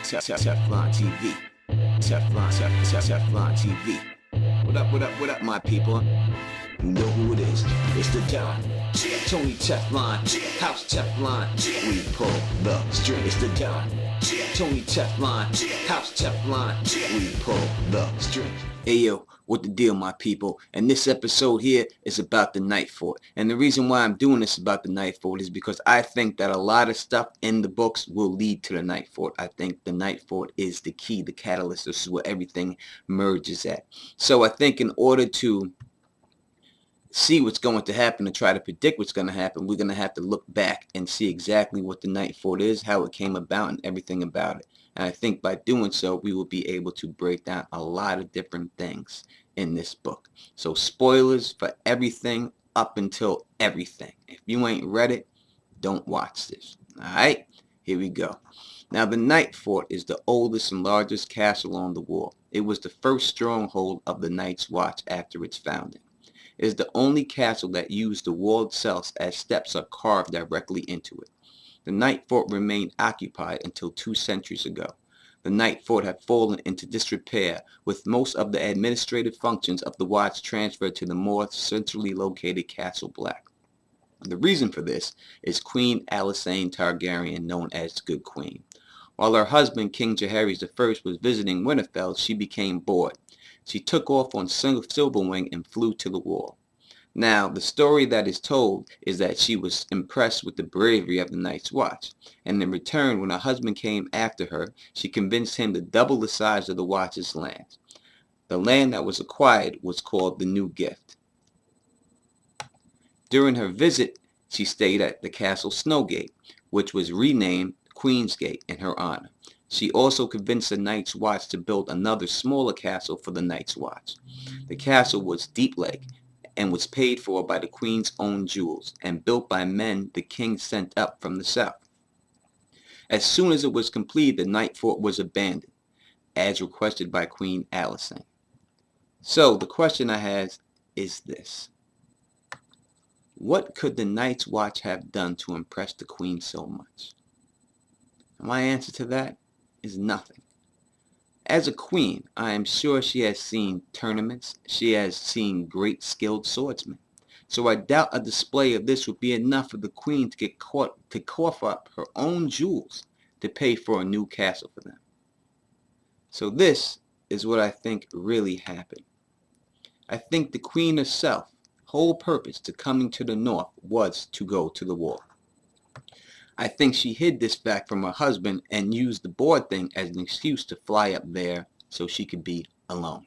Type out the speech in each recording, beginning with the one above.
Teflon TV. Teflon TV. What up, my people? You know who it is. It's the Don. Tony Teflon, House Teflon. We pull the string. It's the Don. Tony Teflon, House Teflon. We pull the string. Hey yo, what the deal, my people? And this episode here is about the Night Fort. And the reason why I'm doing this about the Night Fort is because I think that a lot of stuff in the books will lead to the Night Fort. I think the Night Fort is the key, the catalyst. This is where everything merges at. So I think in order to see what's going to happen and try to predict what's going to happen, we're going to have to look back and see exactly what the Night Fort is, how it came about, and everything about it. And I think by doing so, we will be able to break down a lot of different things in this book. So spoilers for everything up until everything. If you ain't read it, don't watch this. Alright, here we go. Now the Night Fort is the oldest and largest castle on the wall. It was the first stronghold of the Night's Watch after its founding. It is the only castle that used the walled cells as steps are carved directly into it. The Night Fort remained occupied until 2 centuries ago. The Night Fort had fallen into disrepair, with most of the administrative functions of the watch transferred to the more centrally located Castle Black. The reason for this is Queen Allis Targaryen, known as Good Queen. While her husband, King Jaehaerys I, was visiting Winterfell, she became bored. She took off on Silverwing and flew to the wall. Now, the story that is told is that she was impressed with the bravery of the Night's Watch, and in return, when her husband came after her, she convinced him to double the size of the Watch's land. The land that was acquired was called the New Gift. During her visit, she stayed at the Castle Snowgate, which was renamed Queen's Gate in her honor. She also convinced the Night's Watch to build another smaller castle for the Night's Watch. The castle was Deep Lake and was paid for by the Queen's own jewels and built by men the king sent up from the south. As soon as it was completed, the Night Fort was abandoned, as requested by Queen Allis. So the question I have is this. What could the Night's Watch have done to impress the Queen so much? My answer to that is nothing. As a queen, I am sure she has seen tournaments. She has seen great skilled swordsmen. So I doubt a display of this would be enough for the queen to get caught to cough up her own jewels to pay for a new castle for them. So this is what I think really happened. I think the queen herself, whole purpose to coming to the north was to go to the war. I think she hid this fact from her husband and used the board thing as an excuse to fly up there so she could be alone.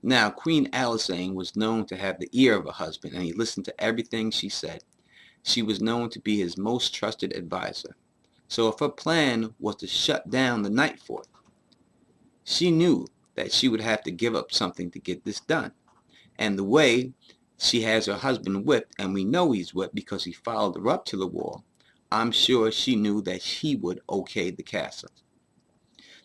Now, Queen Allis was known to have the ear of her husband, and he listened to everything she said. She was known to be his most trusted advisor. So if her plan was to shut down the Night Fort, she knew that she would have to give up something to get this done. And the way she has her husband whipped, and we know he's whipped because he followed her up to the wall, I'm sure she knew that he would okay the castle.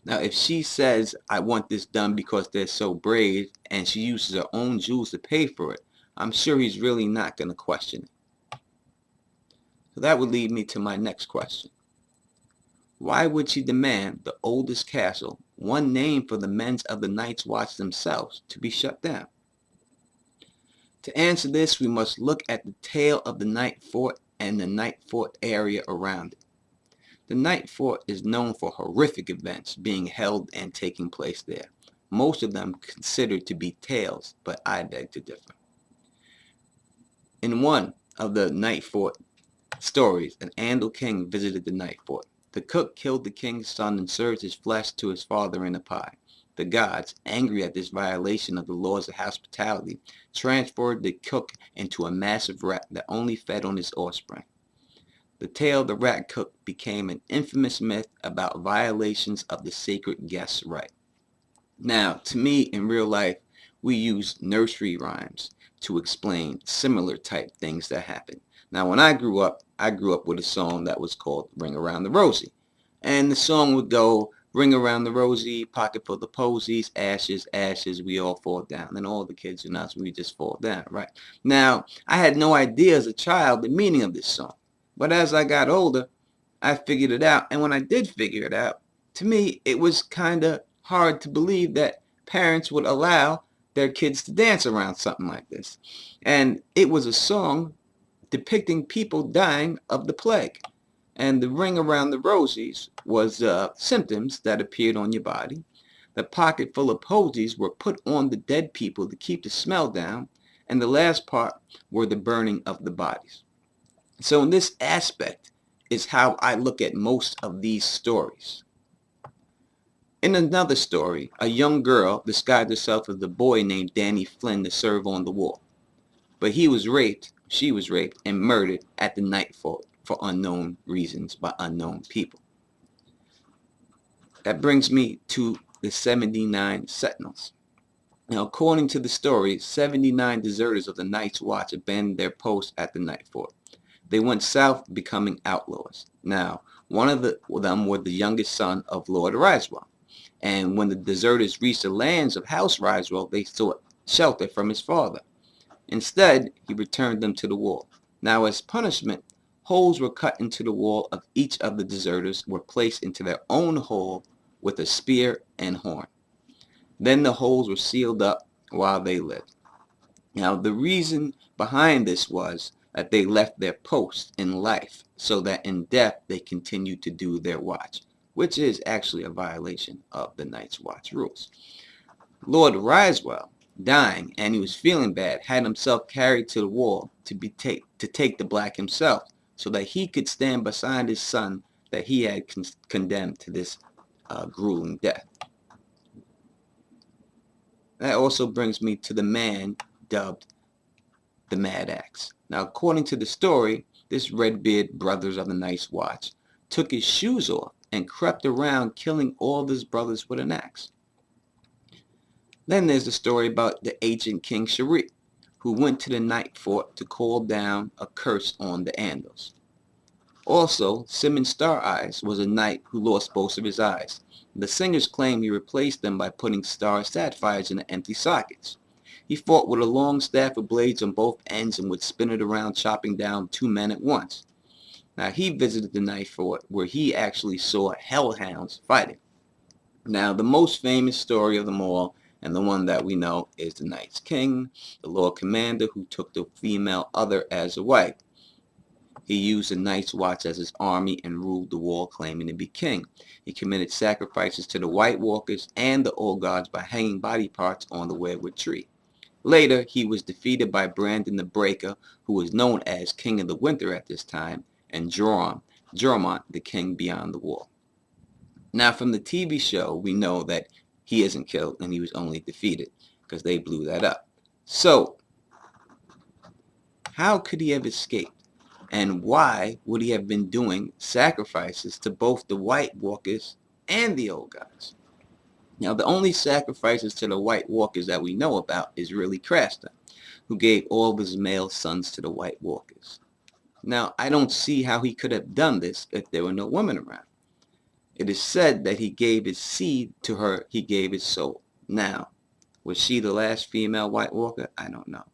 Now, if she says, I want this done because they're so brave, and she uses her own jewels to pay for it, I'm sure he's really not going to question it. So that would lead me to my next question. Why would she demand the oldest castle, one named for the men of the Night's Watch themselves, to be shut down? To answer this, we must look at the tale of the Night Fort and the Night Fort area around it. The Night Fort is known for horrific events being held and taking place there, most of them considered to be tales, but I beg to differ. In one of the Night Fort stories, an Andal king visited the Night Fort. The cook killed the king's son and served his flesh to his father in a pie. The gods, angry at this violation of the laws of hospitality, transformed the cook into a massive rat that only fed on his offspring. The tale of the rat cook became an infamous myth about violations of the sacred guest's right. Now, to me, in real life, we use nursery rhymes to explain similar type things that happen. Now, when I grew up with a song that was called Ring Around the Rosie. And the song would go, ring around the rosy, pocket full of posies, ashes, ashes, we all fall down. And all the kids and us, we just fall down, right? Now, I had no idea as a child the meaning of this song. But as I got older, I figured it out. And when I did figure it out, to me, it was kind of hard to believe that parents would allow their kids to dance around something like this. And it was a song depicting people dying of the plague. And the ring around the rosies was symptoms that appeared on your body. The pocket full of posies were put on the dead people to keep the smell down. And the last part were the burning of the bodies. So in this aspect is how I look at most of these stories. In another story, a young girl disguised herself as a boy named Danny Flynn to serve on the wall. But she was raped, and murdered at the night fort for unknown reasons by unknown people. That brings me to the 79 Sentinels. Now, according to the story, 79 deserters of the Night's Watch abandoned their post at the night fort. They went south, becoming outlaws. Now, one of them was the youngest son of Lord Risewell. And when the deserters reached the lands of House Risewell, they sought shelter from his father. Instead, he returned them to the wall. Now, as punishment, holes were cut into the wall of each of the deserters were placed into their own hole with a spear and horn. Then the holes were sealed up while they lived. Now, the reason behind this was that they left their post in life so that in death they continued to do their watch, which is actually a violation of the Night's Watch rules. Lord Risewell, dying, and he was feeling bad, had himself carried to the wall to take the black himself so that he could stand beside his son that he had condemned to this grueling death. That also brings me to the man dubbed the Mad Axe. Now, according to the story, this Redbeard brothers of the Night's Watch took his shoes off and crept around killing all of his brothers with an axe. Then there's the story about the ancient King Sharif, who went to the night fort to call down a curse on the Andals. Also, Simon Star Eyes was a knight who lost both of his eyes. The singers claim he replaced them by putting star sapphires in the empty sockets. He fought with a long staff with blades on both ends and would spin it around, chopping down 2 men at once. Now, he visited the night fort where he actually saw hellhounds fighting. Now, the most famous story of them all, and the one that we know, is the Night's King, the Lord Commander who took the female other as a wife. He used the Night's Watch as his army and ruled the wall, claiming to be king. He committed sacrifices to the White Walkers and the Old Gods by hanging body parts on the Weirwood tree. Later, he was defeated by Brandon the Breaker, who was known as King of the Winter at this time, and Jormont, the king beyond the wall. Now, from the TV show, we know that he isn't killed and he was only defeated because they blew that up. So, how could he have escaped? And why would he have been doing sacrifices to both the White Walkers and the Old Gods? Now, the only sacrifices to the White Walkers that we know about is really Craster, who gave all of his male sons to the White Walkers. Now, I don't see how he could have done this if there were no women around. It is said that he gave his seed to her, he gave his soul. Now, was she the last female White Walker? I don't know.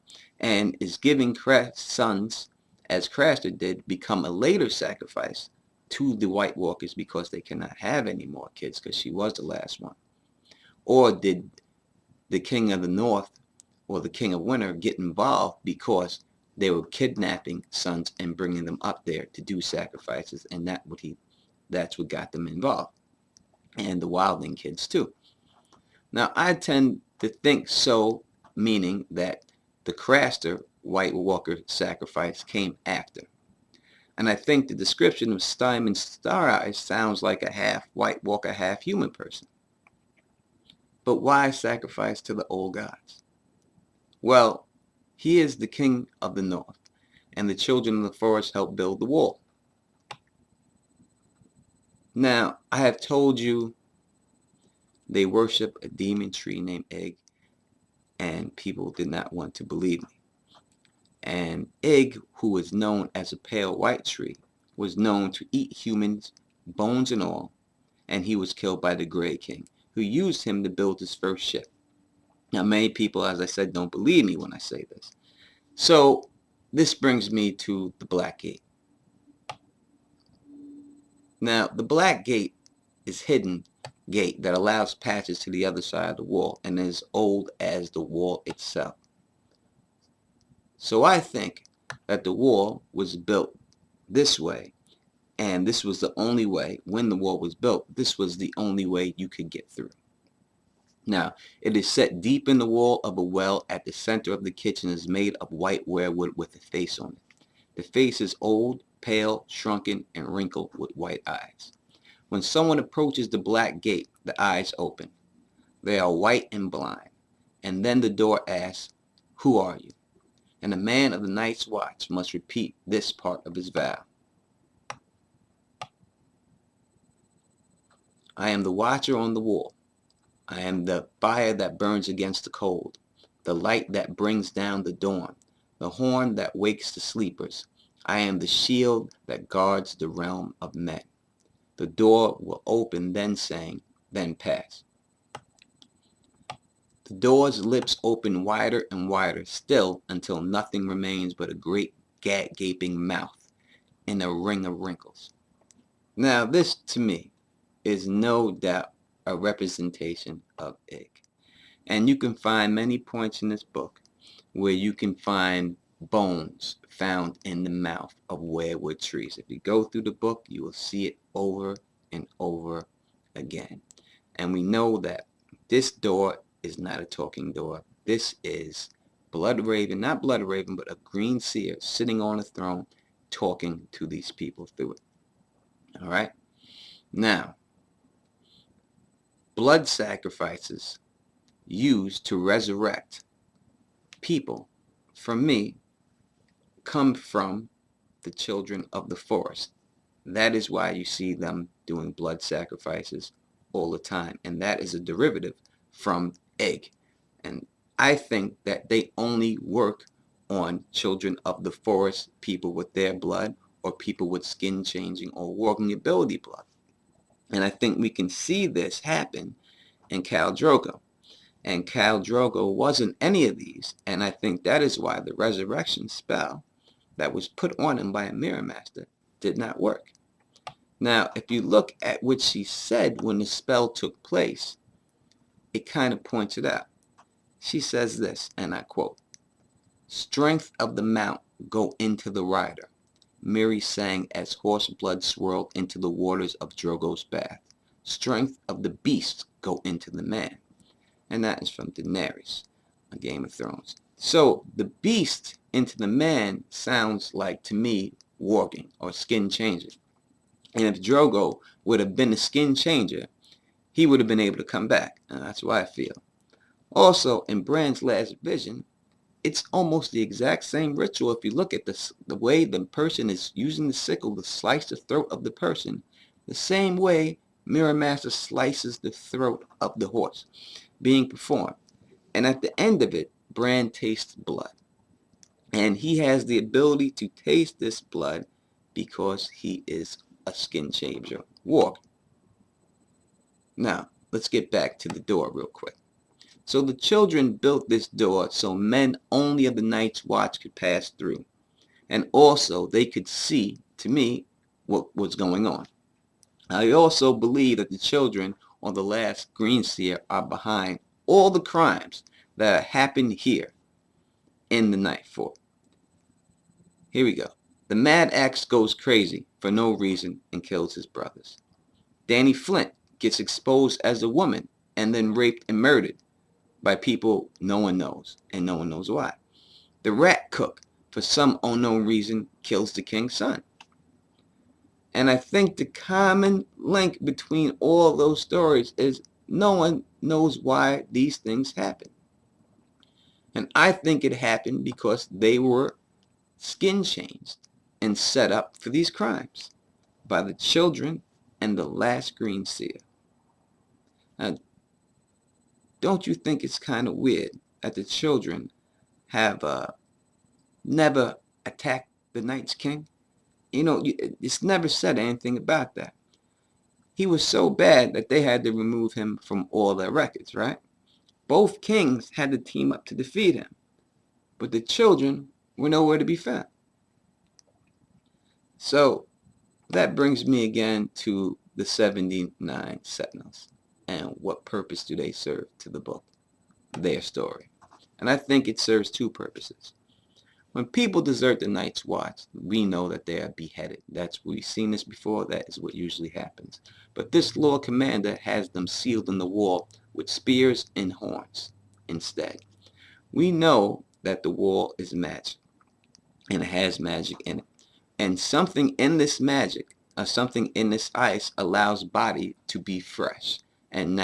And is giving sons, as Craster did, become a later sacrifice to the White Walkers because they cannot have any more kids because she was the last one? Or did the King of the North or the King of Winter get involved because they were kidnapping sons and bringing them up there to do sacrifices, and that's what got them involved, and the Wildling kids too. Now, I tend to think so, meaning that the Craster White Walker sacrifice came after. And I think the description of Simon Star Eyes sounds like a half White Walker, half human person. But why sacrifice to the Old Gods? Well, he is the King of the North, and the children of the forest helped build the wall. Now, I have told you they worship a demon tree named Egg, and people did not want to believe me. And Egg, who was known as a pale white tree, was known to eat humans, bones and all, and he was killed by the Grey King, who used him to build his first ship. Now, many people, as I said, don't believe me when I say this. So, this brings me to the Black Gate. Now, the Black Gate is hidden gate that allows passage to the other side of the wall and is old as the wall itself. So I think that the wall was built this way, and this was the only way. When the wall was built, this was the only way you could get through. Now, it is set deep in the wall of a well at the center of the kitchen, is made of white weirwood with a face on it. The face is old, pale, shrunken, and wrinkled with white eyes. When someone approaches the black gate, the eyes open. They are white and blind. And then the door asks, "Who are you?" And the man of the night's watch must repeat this part of his vow. I am the watcher on the wall. I am the fire that burns against the cold, the light that brings down the dawn, the horn that wakes the sleepers. I am the shield that guards the realm of men. The door will open, then saying, then pass. The door's lips open wider and wider, still until nothing remains but a great gaping mouth and a ring of wrinkles. Now this, to me, is no doubt a representation of Ig. And you can find many points in this book where you can find bones found in the mouth of weirwood trees. If you go through the book, you will see it over and over again. And we know that this door is not a talking door. This is Bloodraven, not Bloodraven, but a green seer sitting on a throne talking to these people through it. All right? Now, blood sacrifices used to resurrect people, for me, come from the children of the forest. That is why you see them doing blood sacrifices all the time. And that is a derivative from Ig. And I think that they only work on children of the forest, people with their blood, or people with skin changing or walking ability blood. And I think we can see this happen in Khal Drogo. And Khal Drogo wasn't any of these. And I think that is why the resurrection spell that was put on him by a mirror master did not work. Now, if you look at what she said when the spell took place, it kind of points it out. She says this, and I quote, "Strength of the mount go into the rider," Miri sang as horse blood swirled into the waters of Drogo's bath. "Strength of the beast go into the man." And that is from Daenerys, on Game of Thrones. So the beast into the man sounds like, to me, warging or skin changing. And if Drogo would have been a skin changer, he would have been able to come back. And that's why I feel. Also, in Bran's last vision, it's almost the exact same ritual. If you look at the way the person is using the sickle to slice the throat of the person, the same way Mirror Master slices the throat of the horse being performed. And at the end of it, Bran tastes blood. And he has the ability to taste this blood because he is a skin changer warg. Now, let's get back to the door real quick. So the children built this door so men only of the Night's Watch could pass through. And also they could see, to me, what was going on. I also believe that the children on the last Green Seer are behind all the crimes that happened here in the Night Fort. Here we go. The Mad Axe goes crazy for no reason and kills his brothers. Danny Flint gets exposed as a woman and then raped and murdered by people no one knows, and no one knows why. The Rat Cook, for some unknown reason, kills the king's son. And I think the common link between all those stories is no one knows why these things happen. And I think it happened because they were skin changed and set up for these crimes by the children and the last Green Seer. Now, don't you think it's kind of weird that the children have never attacked the Night's King? You know, it's never said anything about that. He was so bad that they had to remove him from all their records, right? Both kings had to team up to defeat him, but the children were nowhere to be found. So that brings me again to the 79 Sentinels. and what purpose do they serve to the book, their story? And I think it serves two purposes. When people desert the Night's Watch, we know that they are beheaded. We've seen this before. That is what usually happens. But this Lord Commander has them sealed in the wall with spears and horns instead. We know that the wall is magic, and it has magic in it. And something in this magic, something in this ice, allows body to be fresh and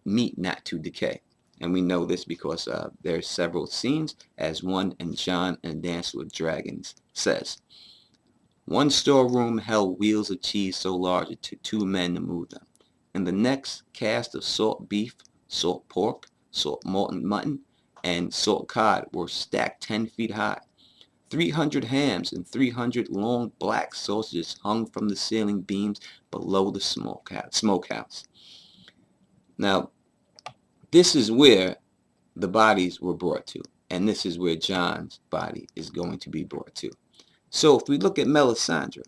meat not to decay. And we know this because there's several scenes, as one in John and Dance with Dragons says. One storeroom held wheels of cheese so large it took 2 men to move them. In the next, casks of salt beef, salt pork, salt mutton, and salt cod were stacked 10 feet high. 300 hams and 300 long black sausages hung from the ceiling beams below the smokehouse. Now, this is where the bodies were brought to, and this is where John's body is going to be brought to. So if we look at Melisandre,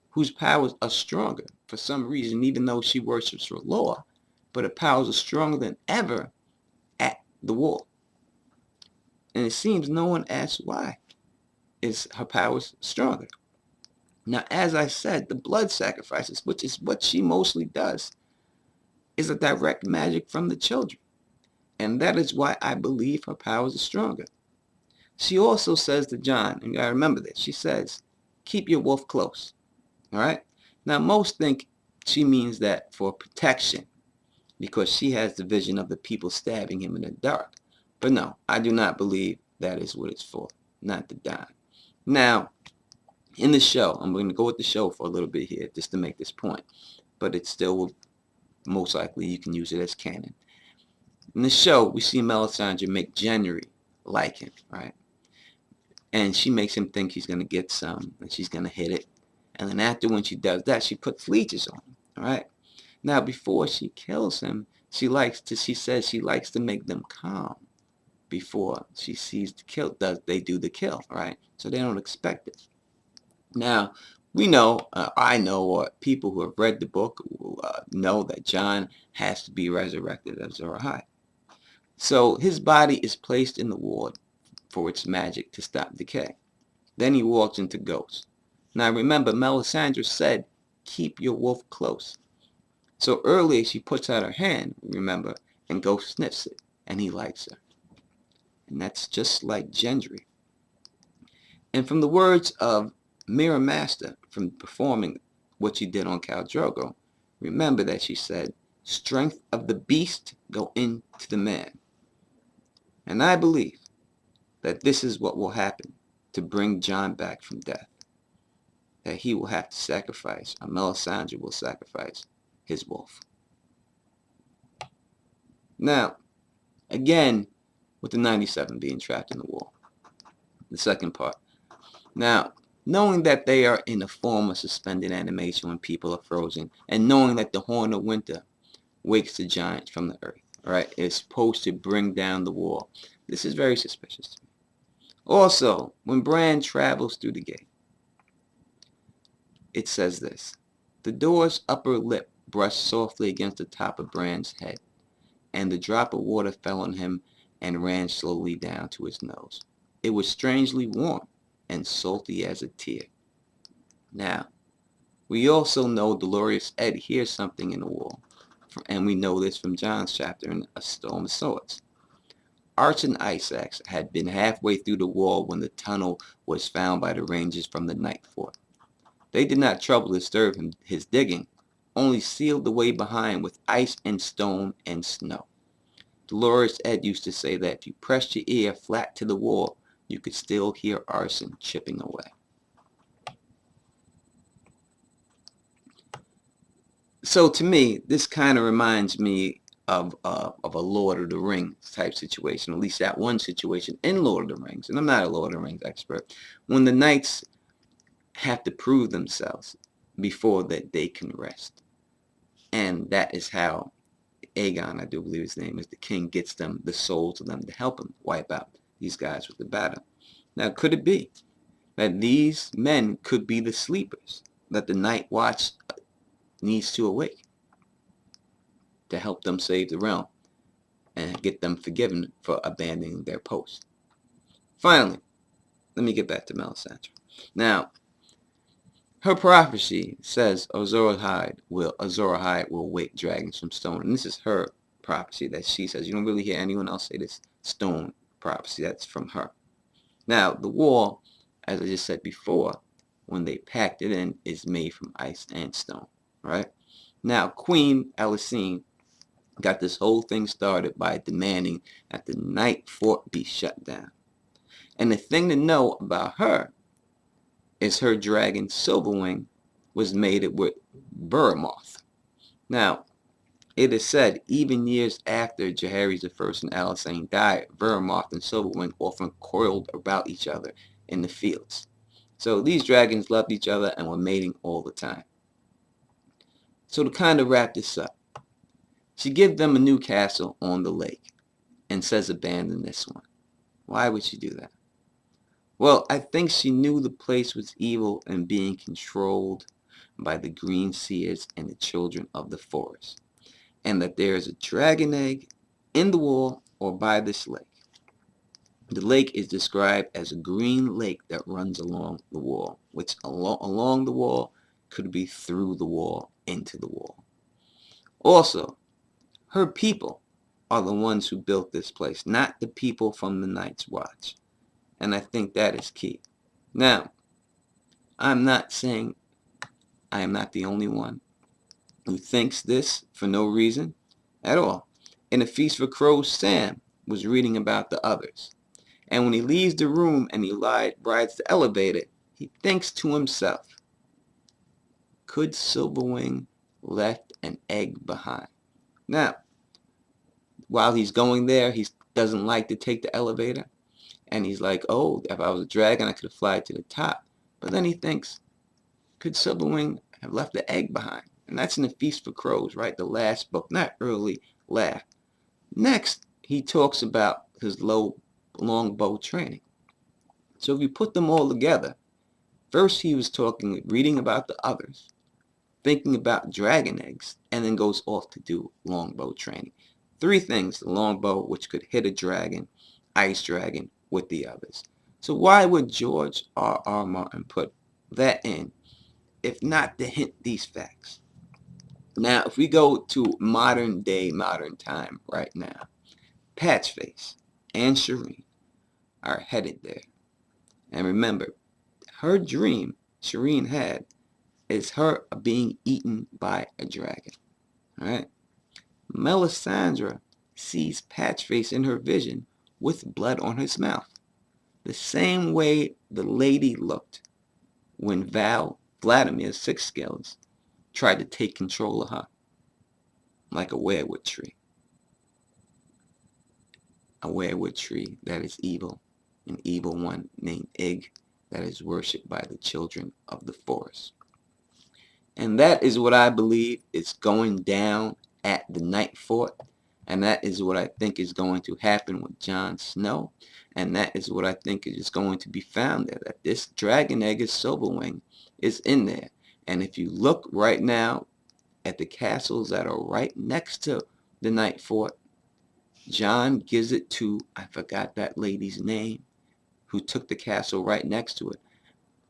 whose powers are stronger for some reason, even though she worships her law, but her powers are stronger than ever at the wall. And it seems no one asks why is her powers stronger. Now, as I said, the blood sacrifices, which is what she mostly does, is a direct magic from the children. And that is why I believe her powers are stronger. She also says to John, and you gotta remember this, she says, keep your wolf close. All right? Now, most think she means that for protection, because she has the vision of the people stabbing him in the dark. But no, I do not believe that is what it's for, not to die. Now, in the show, I'm going to go with the show for a little bit here, just to make this point, but it still will, most likely, you can use it as canon. In the show, we see Melisandre make Gendry like him, right? And she makes him think he's going to get some, and she's going to hit it. And then after, when she does that, she puts leeches on him, all right? Now, before she kills him, she says she likes to make them calm before she sees the kill. They do the kill, right? So they don't expect it. Now, we know, I know, or people who have read the book know that John has to be resurrected as Azor Ahai. So his body is placed in the ward for its magic to stop decay. Then he walks into Ghost. Now remember, Melisandre said, keep your wolf close. So earlier she puts out her hand, remember, and Ghost sniffs it, and he likes her. And that's just like Gendry. And from the words of Mira Master, from performing what she did on Khal Drogo, remember that she said, strength of the beast go into the man. And I believe that this is what will happen to bring Jon back from death. That he will have to sacrifice, or Melisandre will sacrifice his wolf. Now, again, with the 97 being trapped in the wall. The second part. Now, knowing that they are in a form of suspended animation when people are frozen, and knowing that the Horn of Winter wakes the giants from the earth, right, is supposed to bring down the wall. This is very suspicious to me. Also, when Bran travels through the gate, it says this. The door's upper lip brushed softly against the top of Bran's head, and the drop of water fell on him and ran slowly down to his nose. It was strangely warm and salty as a tear. Now, we also know Dolorous Ed hears something in the wall, and we know this from Jon's chapter in A Storm of Swords. Arch and Ice Axe had been halfway through the wall when the tunnel was found by the Rangers from the Night Fort. They did not trouble to disturb his digging, only sealed the way behind with ice and stone and snow. Dolorous Ed used to say that if you pressed your ear flat to the wall, you could still hear arson chipping away. So to me, this kind of reminds me of a Lord of the Rings type situation, at least that one situation in Lord of the Rings, and I'm not a Lord of the Rings expert, when the knights have to prove themselves before that they can rest. And that is how Aegon, I do believe his name is, the king, gets them, the souls of them, to help him wipe out these guys with the battle. Now, could it be that these men could be the sleepers that the Night Watch needs to awake? to help them save the realm and get them forgiven for abandoning their post. Finally, let me get back to Melisandre. Now, her prophecy says Azor Ahai will wake dragons from stone. And this is her prophecy that she says. You don't really hear anyone else say this stone prophecy. That's from her. Now, the wall, as I just said before, when they packed it in, is made from ice and stone, right? Now, Queen Allis got this whole thing started by demanding that the Night Fort be shut down. And the thing to know about her is her dragon Silverwing was mated with Burramoth. Now, it is said even years after Jaehaerys I and Alysanne died, Burramoth and Silverwing often coiled about each other in the fields. So these dragons loved each other and were mating all the time. So to kind of wrap this up, she gives them a new castle on the lake and says abandon this one. Why would she do that? Well, I think she knew the place was evil and being controlled by the green seers and the children of the forest, and that there is a dragon egg in the wall or by this lake. The lake is described as a green lake that runs along the wall, which along the wall could be through the wall into the wall. Also, her people are the ones who built this place, not the people from the Night's Watch. And I think that is key. Now, I'm not saying I am not the only one who thinks this for no reason at all. In A Feast for Crows, Sam was reading about the others. And when he leaves the room and he rides the elevator, he thinks to himself, could Silverwing left an egg behind? Now, while he's going there, he doesn't like to take the elevator. And he's like, oh, if I was a dragon, I could have flied to the top. But then he thinks, could Silverwing have left the egg behind? And that's in The Feast for Crows, right? The last book, not early, last. Next, he talks about his longbow training. So if you put them all together, first he was reading about the others, thinking about dragon eggs, and then goes off to do longbow training. 3 things: the longbow, which could hit a dragon, ice dragon, with the others. So why would George R. Martin put that in, if not to hint these facts? Now, if we go to modern time right now, Patchface and Shireen are headed there. And remember, her dream Shireen had is her being eaten by a dragon. All right? Melisandre sees Patchface in her vision with blood on his mouth, the same way the lady looked when Vladimir Sixscales tried to take control of her, like a weirwood tree. A weirwood tree that is evil, an evil one named Ig that is worshipped by the children of the forest. And that is what I believe is going down at the Night Fort. And that is what I think is going to happen with Jon Snow. And that is what I think is going to be found there. That this dragon egg of Silverwing is in there. And if you look right now at the castles that are right next to the Night Fort, Jon gives it to, I forgot that lady's name, who took the castle right next to it.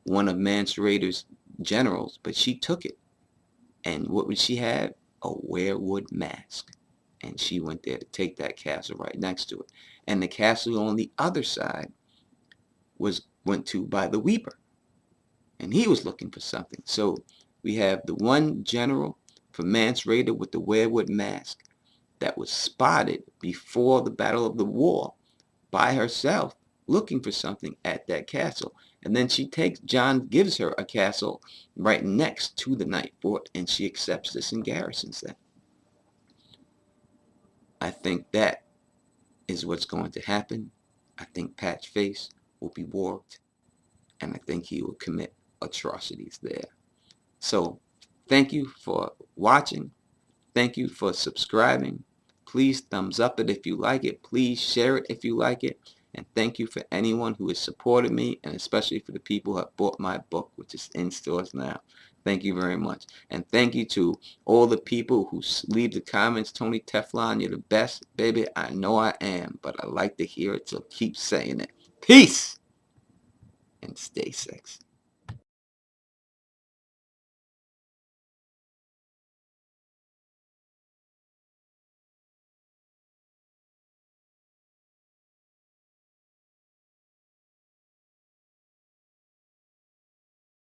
One of Mance Rayder's generals, but she took it. And what would she have? A weirwood mask. And she went there to take that castle right next to it. And the castle on the other side went to by the Weeper. And he was looking for something. So we have the one general from Mance Rayder with the weirwood mask that was spotted before the Battle of the Wall by herself looking for something at that castle. And then Jon gives her a castle right next to the Night Fort, and she accepts this and garrisons that. I think that is what's going to happen. I think Patchface will be warped, and I think he will commit atrocities there. So thank you for watching. Thank you for subscribing. Please thumbs up it if you like it. Please share it if you like it. And thank you for anyone who has supported me, and especially for the people who have bought my book, which is in stores now. Thank you very much. And thank you to all the people who leave the comments. Tony Teflon, you're the best. Baby, I know I am, but I like to hear it, so keep saying it. Peace! And stay sexy.